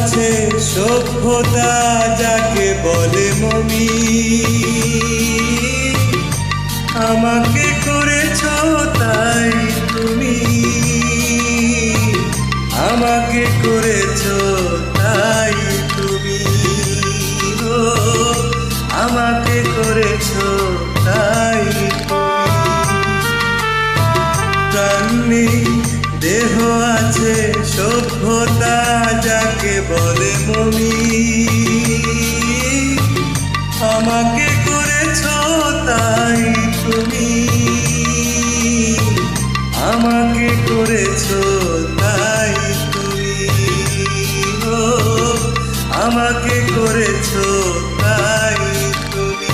আছে সভ্যতা যাকে বলে মমি, আমাকে করেছ তাই তুমি, আমাকে করেছ তাই তুমি, ও আমাকে করেছ তাই তুমি। প্রাণ নেই দেহ আছে সভ্যতা যাকে বলে মমি, আমাকে করেছ তাই তুমি, আমাকে করেছ তাই তুমি, ও আমাকে করেছ তাই তুমি।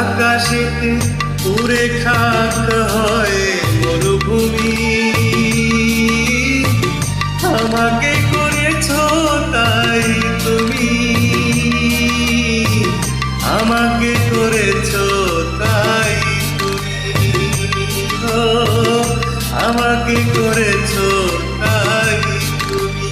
আকাশেতে পুরে খাক হয় মরুভূমি, আমাকে করেছ তাই তুমি, আমাকে করেছ তাই তুমি, ও আমাকে করেছ তাই তুমি।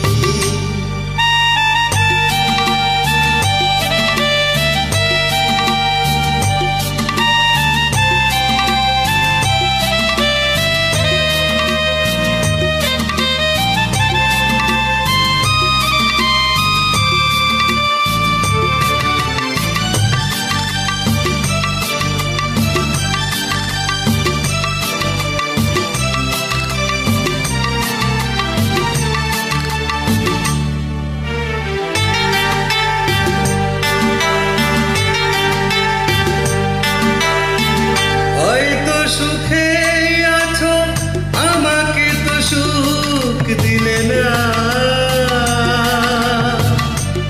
সুখে আছো আমাকে তো সুখ দিলে না,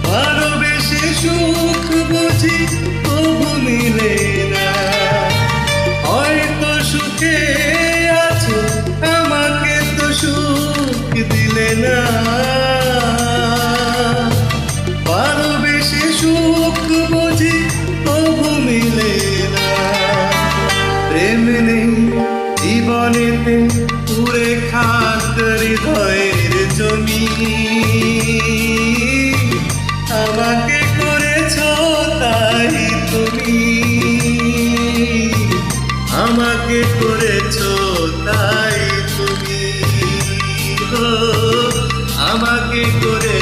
ভালোবেসে সুখ বুঝি তবু মিলে না। হয়তো সুখে আছো আমাকে তো সুখ দিলে না, ভালোবেসে সুখ বুঝি তবু মিলে না। প্রেম নেই জীবনেতে পুরে খাক হৃদয়ের জমি, আমাকে করেছ তাই তুমি, আমাকে করেছ তাই তুমি, ও আমাকে করে